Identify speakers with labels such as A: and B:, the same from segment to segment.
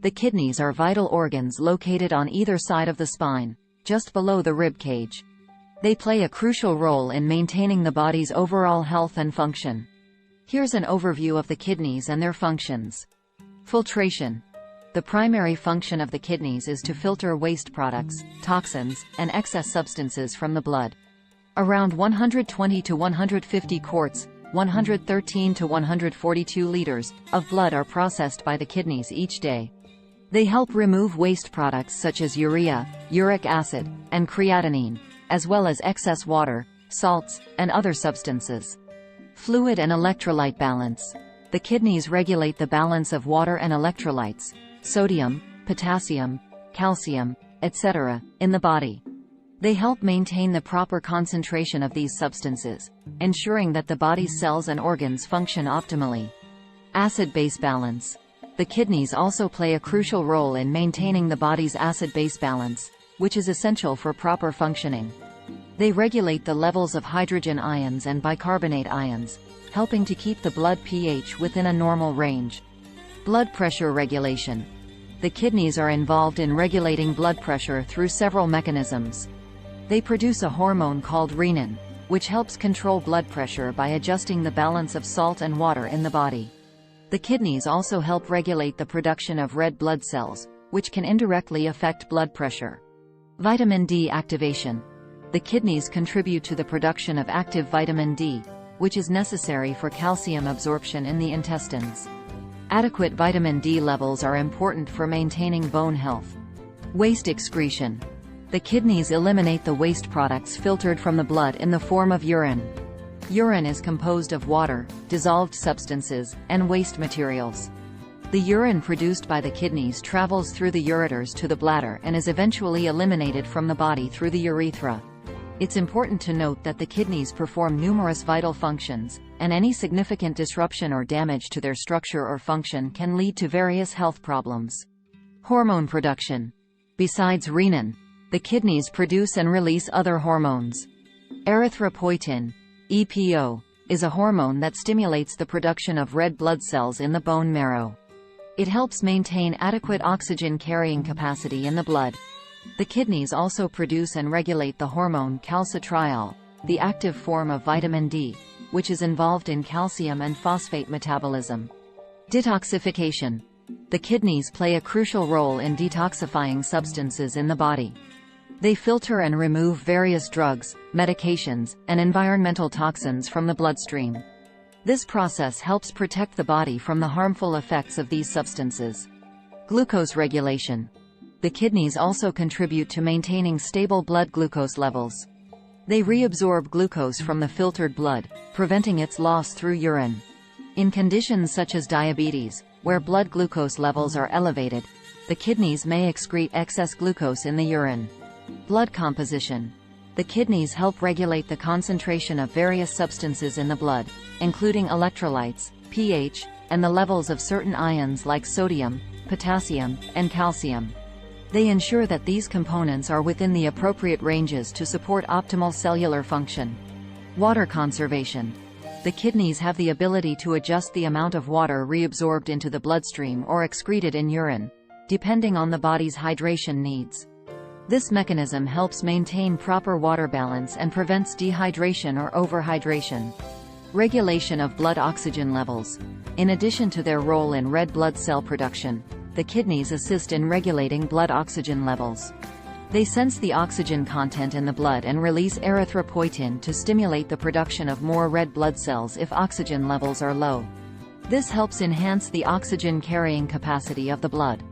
A: The kidneys are vital organs located on either side of the spine, just below the rib cage. They play a crucial role in maintaining the body's overall health and function. Here's an overview of the kidneys and their functions. Filtration. The primary function of the kidneys is to filter waste products, toxins, and excess substances from the blood. Around 120 to 150 quarts, 113 to 142 liters, of blood are processed by the kidneys each day. They help remove waste products such as urea, uric acid, and creatinine, as well as excess water, salts, and other substances. Fluid and electrolyte balance. The kidneys regulate the balance of water and electrolytes, sodium, potassium, calcium, etc., in the body. They help maintain the proper concentration of these substances, ensuring that the body's cells and organs function optimally. Acid-base balance. The kidneys also play a crucial role in maintaining the body's acid-base balance, which is essential for proper functioning. They regulate the levels of hydrogen ions and bicarbonate ions, helping to keep the blood pH within a normal range. Blood pressure regulation. The kidneys are involved in regulating blood pressure through several mechanisms. They produce a hormone called renin, which helps control blood pressure by adjusting the balance of salt and water in the body. The kidneys also help regulate the production of red blood cells, which can indirectly affect blood pressure. Vitamin D activation. The kidneys contribute to the production of active vitamin D, which is necessary for calcium absorption in the intestines. Adequate vitamin D levels are important for maintaining bone health. Waste excretion. The kidneys eliminate the waste products filtered from the blood in the form of urine. Urine is composed of water, dissolved substances, and waste materials. The urine produced by the kidneys travels through the ureters to the bladder and is eventually eliminated from the body through the urethra. It's important to note that the kidneys perform numerous vital functions, and any significant disruption or damage to their structure or function can lead to various health problems. Hormone production. Besides renin, the kidneys produce and release other hormones. Erythropoietin, EPO, is a hormone that stimulates the production of red blood cells in the bone marrow. It helps maintain adequate oxygen carrying capacity in the blood. The kidneys also produce and regulate the hormone calcitriol, the active form of vitamin D, which is involved in calcium and phosphate metabolism. Detoxification. The kidneys play a crucial role in detoxifying substances in the body. They filter and remove various drugs, medications, and environmental toxins from the bloodstream. This process helps protect the body from the harmful effects of these substances. Glucose regulation. The kidneys also contribute to maintaining stable blood glucose levels. They reabsorb glucose from the filtered blood, preventing its loss through urine. In conditions such as diabetes, where blood glucose levels are elevated, the kidneys may excrete excess glucose in the urine. Blood composition. The kidneys help regulate the concentration of various substances in the blood, including electrolytes, pH, and the levels of certain ions like sodium, potassium, and calcium. They ensure that these components are within the appropriate ranges to support optimal cellular function. Water conservation. The kidneys have the ability to adjust the amount of water reabsorbed into the bloodstream or excreted in urine, depending on the body's hydration needs. This mechanism helps maintain proper water balance and prevents dehydration or overhydration. Regulation of blood oxygen levels. In addition to their role in red blood cell production, the kidneys assist in regulating blood oxygen levels. They sense the oxygen content in the blood and release erythropoietin to stimulate the production of more red blood cells if oxygen levels are low. This helps enhance the oxygen carrying capacity of the blood.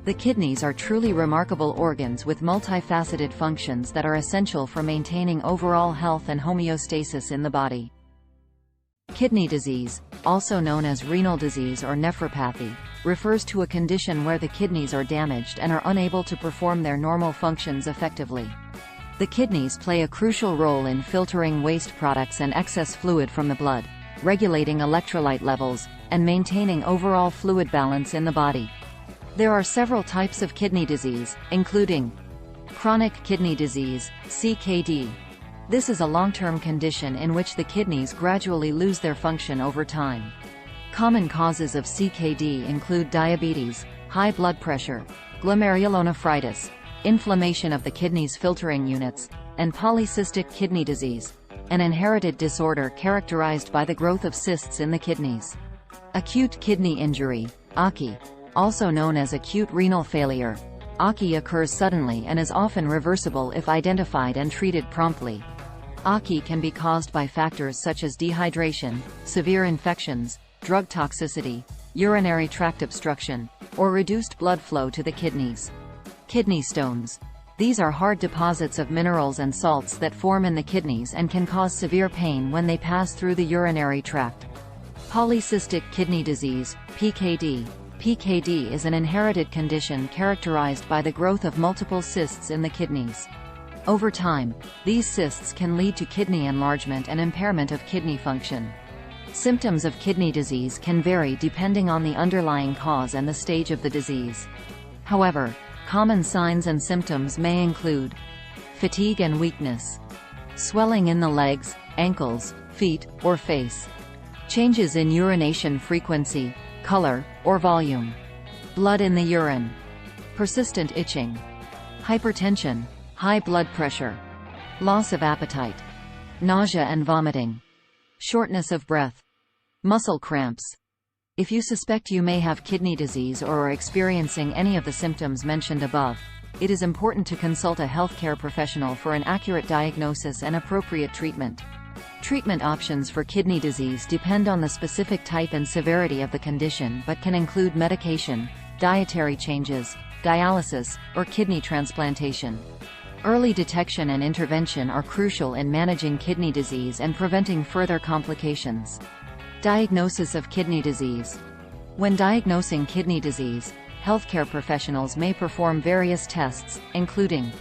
A: The kidneys are truly remarkable organs with multifaceted functions that are essential for maintaining overall health and homeostasis in the body. Kidney disease, also known as renal disease or nephropathy, refers to a condition where the kidneys are damaged and are unable to perform their normal functions effectively. The kidneys play a crucial role in filtering waste products and excess fluid from the blood, regulating electrolyte levels, and maintaining overall fluid balance in the body. There are several types of kidney disease, including chronic kidney disease, CKD. This is a long-term condition in which the kidneys gradually lose their function over time. Common causes of CKD include diabetes, high blood pressure, glomerulonephritis, inflammation of the kidneys' filtering units, and polycystic kidney disease, an inherited disorder characterized by the growth of cysts in the kidneys. Acute kidney injury, AKI, also known as acute renal failure. AKI occurs suddenly and is often reversible if identified and treated promptly. AKI can be caused by factors such as dehydration, severe infections, drug toxicity, urinary tract obstruction, or reduced blood flow to the kidneys. Kidney stones. These are hard deposits of minerals and salts that form in the kidneys and can cause severe pain when they pass through the urinary tract. Polycystic kidney disease, PKD. PKD is an inherited condition characterized by the growth of multiple cysts in the kidneys. Over time, these cysts can lead to kidney enlargement and impairment of kidney function. Symptoms of kidney disease can vary depending on the underlying cause and the stage of the disease. However, common signs and symptoms may include fatigue and weakness, swelling in the legs, ankles, feet, or face, changes in urination frequency, color, or volume, blood in the urine, persistent itching, hypertension, high blood pressure, loss of appetite, nausea and vomiting, shortness of breath, muscle cramps. If you suspect you may have kidney disease or are experiencing any of the symptoms mentioned above, it is important to consult a healthcare professional for an accurate diagnosis and appropriate treatment. Treatment options for kidney disease depend on the specific type and severity of the condition but can include medication, dietary changes, dialysis, or kidney transplantation. Early detection and intervention are crucial in managing kidney disease and preventing further complications. Diagnosis of kidney disease. When diagnosing kidney disease, healthcare professionals may perform various tests, including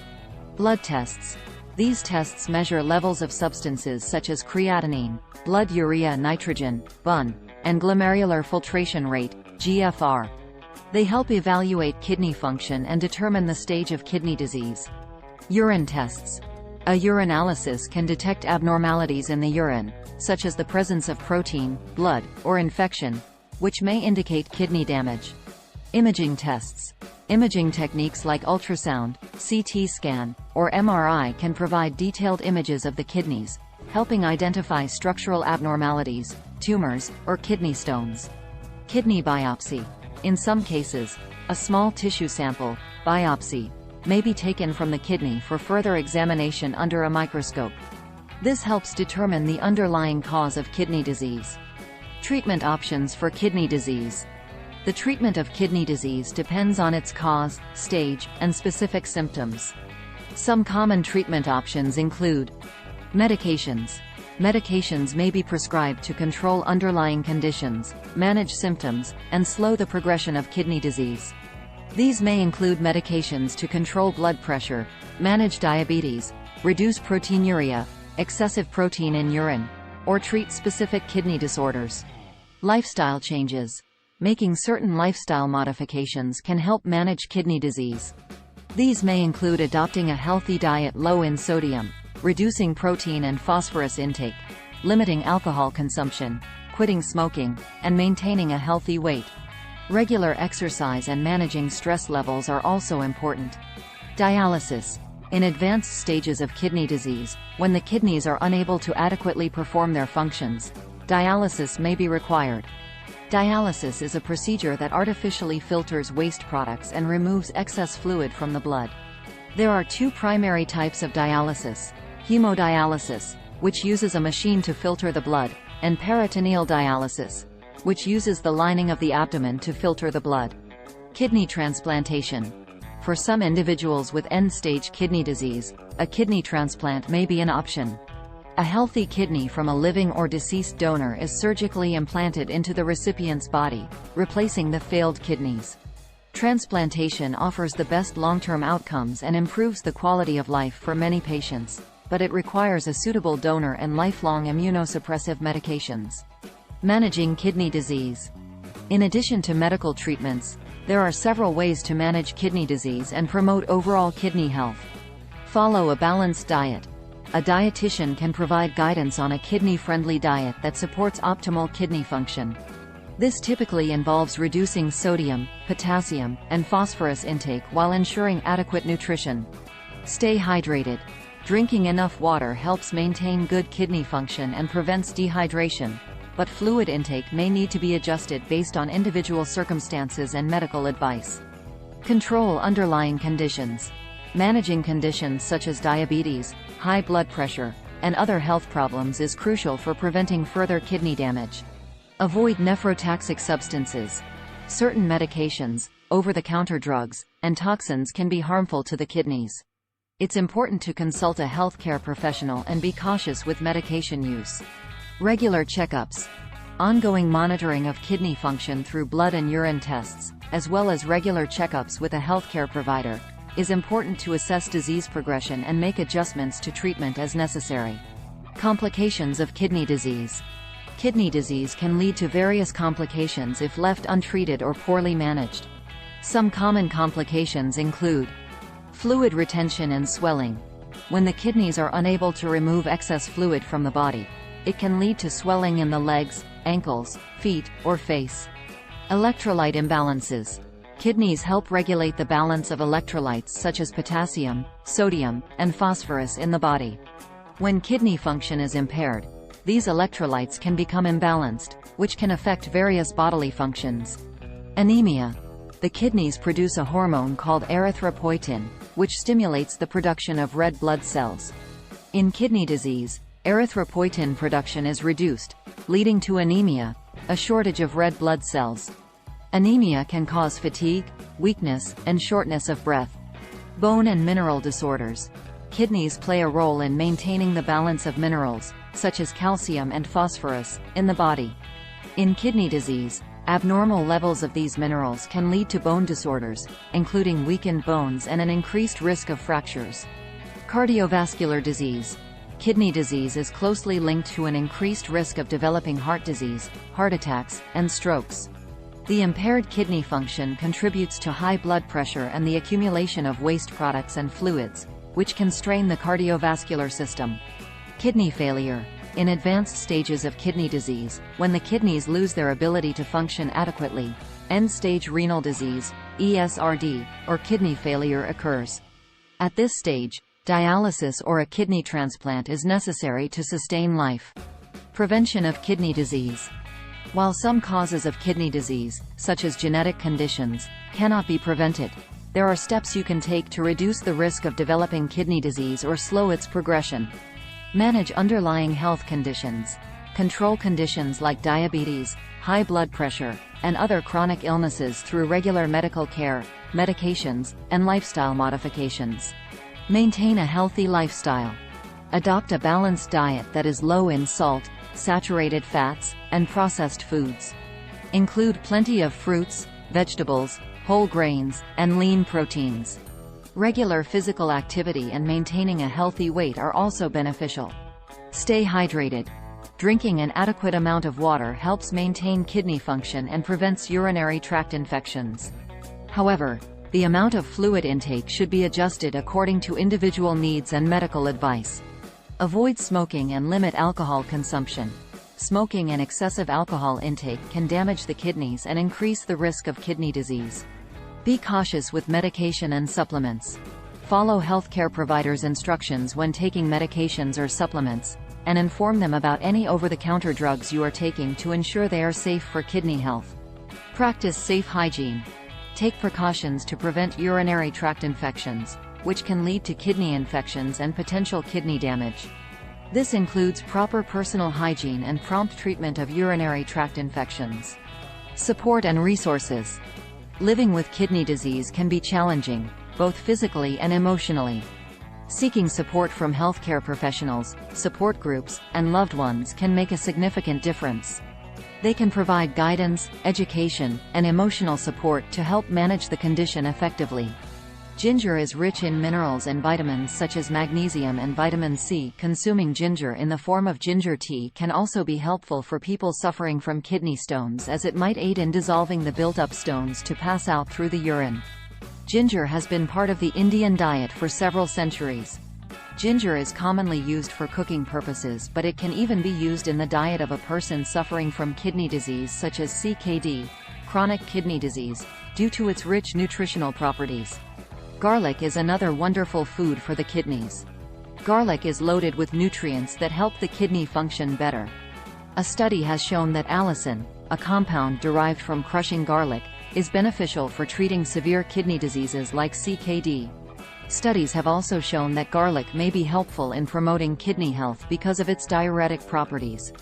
A: blood tests. These tests measure levels of substances such as creatinine, blood urea nitrogen, BUN, and glomerular filtration rate, GFR. They help evaluate kidney function and determine the stage of kidney disease. Urine tests. A urinalysis can detect abnormalities in the urine, such as the presence of protein, blood, or infection, which may indicate kidney damage. Imaging tests. Imaging techniques like ultrasound, CT scan, or MRI can provide detailed images of the kidneys, helping identify structural abnormalities, tumors, or kidney stones. Kidney biopsy. In some cases, a small tissue sample, biopsy, may be taken from the kidney for further examination under a microscope. This helps determine the underlying cause of kidney disease. Treatment options for kidney disease. The treatment of kidney disease depends on its cause, stage, and specific symptoms. Some common treatment options include medications. Medications may be prescribed to control underlying conditions, manage symptoms, and slow the progression of kidney disease. These may include medications to control blood pressure, manage diabetes, reduce proteinuria, excessive protein in urine, or treat specific kidney disorders. Lifestyle changes. Making certain lifestyle modifications can help manage kidney disease. These may include adopting a healthy diet low in sodium, reducing protein and phosphorus intake, limiting alcohol consumption, quitting smoking, and maintaining a healthy weight. Regular exercise and managing stress levels are also important. Dialysis. In advanced stages of kidney disease, when the kidneys are unable to adequately perform their functions, dialysis may be required. Dialysis is a procedure that artificially filters waste products and removes excess fluid from the blood. There are two primary types of dialysis: hemodialysis, which uses a machine to filter the blood, and peritoneal dialysis, which uses the lining of the abdomen to filter the blood. Kidney transplantation. For some individuals with end-stage kidney disease, a kidney transplant may be an option. A healthy kidney from a living or deceased donor is surgically implanted into the recipient's body, replacing the failed kidneys. Transplantation offers the best long-term outcomes and improves the quality of life for many patients, but it requires a suitable donor and lifelong immunosuppressive medications. Managing kidney disease. In addition to medical treatments, there are several ways to manage kidney disease and promote overall kidney health. Follow a balanced diet. A dietitian can provide guidance on a kidney-friendly diet that supports optimal kidney function. This typically involves reducing sodium, potassium, and phosphorus intake while ensuring adequate nutrition. Stay hydrated. Drinking enough water helps maintain good kidney function and prevents dehydration, but fluid intake may need to be adjusted based on individual circumstances and medical advice. Control underlying conditions. Managing conditions such as diabetes, high blood pressure, and other health problems is crucial for preventing further kidney damage. Avoid nephrotoxic substances. Certain medications, over-the-counter drugs, and toxins can be harmful to the kidneys. It's important to consult a healthcare professional and be cautious with medication use. Regular checkups. Ongoing monitoring of kidney function through blood and urine tests, as well as regular checkups with a healthcare provider, is important to assess disease progression and make adjustments to treatment as necessary. Complications of kidney disease. Kidney disease can lead to various complications if left untreated or poorly managed. Some common complications include fluid retention and swelling. When the kidneys are unable to remove excess fluid from the body, it can lead to swelling in the legs, ankles, feet, or face. Electrolyte imbalances. Kidneys help regulate the balance of electrolytes such as potassium, sodium, and phosphorus in the body. When kidney function is impaired, these electrolytes can become imbalanced, which can affect various bodily functions. Anemia. The kidneys produce a hormone called erythropoietin, which stimulates the production of red blood cells. In kidney disease, erythropoietin production is reduced, leading to anemia, a shortage of red blood cells. Anemia can cause fatigue, weakness, and shortness of breath. Bone and mineral disorders. Kidneys play a role in maintaining the balance of minerals, such as calcium and phosphorus, in the body. In kidney disease, abnormal levels of these minerals can lead to bone disorders, including weakened bones and an increased risk of fractures. Cardiovascular disease. Kidney disease is closely linked to an increased risk of developing heart disease, heart attacks, and strokes. The impaired kidney function contributes to high blood pressure and the accumulation of waste products and fluids, which can strain the cardiovascular system. Kidney failure. In advanced stages of kidney disease, when the kidneys lose their ability to function adequately, end-stage renal disease, ESRD, or kidney failure occurs. At this stage, dialysis or a kidney transplant is necessary to sustain life. Prevention of kidney disease. While some causes of kidney disease, such as genetic conditions, cannot be prevented, there are steps you can take to reduce the risk of developing kidney disease or slow its progression. Manage underlying health conditions. Control conditions like diabetes, high blood pressure, and other chronic illnesses through regular medical care, medications, and lifestyle modifications. Maintain a healthy lifestyle. Adopt a balanced diet that is low in salt, saturated fats, and processed foods. Include plenty of fruits, vegetables, whole grains, and lean proteins. Regular physical activity and maintaining a healthy weight are also beneficial. Stay hydrated. Drinking an adequate amount of water helps maintain kidney function and prevents urinary tract infections. However, the amount of fluid intake should be adjusted according to individual needs and medical advice. Avoid smoking and limit alcohol consumption. Smoking and excessive alcohol intake can damage the kidneys and increase the risk of kidney disease. Be cautious with medication and supplements. Follow healthcare providers' instructions when taking medications or supplements, and inform them about any over-the-counter drugs you are taking to ensure they are safe for kidney health. Practice safe hygiene. Take precautions to prevent urinary tract infections, which can lead to kidney infections and potential kidney damage. This includes proper personal hygiene and prompt treatment of urinary tract infections. Support and resources. Living with kidney disease can be challenging, both physically and emotionally. Seeking support from healthcare professionals, support groups, and loved ones can make a significant difference. They can provide guidance, education, and emotional support to help manage the condition effectively. Ginger is rich in minerals and vitamins such as magnesium and vitamin C. Consuming ginger in the form of ginger tea can also be helpful for people suffering from kidney stones, as it might aid in dissolving the built-up stones to pass out through the urine. Ginger has been part of the Indian diet for several centuries. Ginger is commonly used for cooking purposes, but it can even be used in the diet of a person suffering from kidney disease such as CKD, chronic kidney disease, due to its rich nutritional properties. Garlic is another wonderful food for the kidneys. Garlic is loaded with nutrients that help the kidney function better. A study has shown that allicin, a compound derived from crushing garlic, is beneficial for treating severe kidney diseases like CKD. Studies have also shown that garlic may be helpful in promoting kidney health because of its diuretic properties.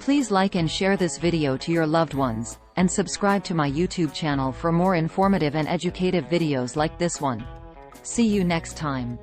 A: Please like and share this video to your loved ones, and subscribe to my YouTube channel for more informative and educative videos like this one. See you next time.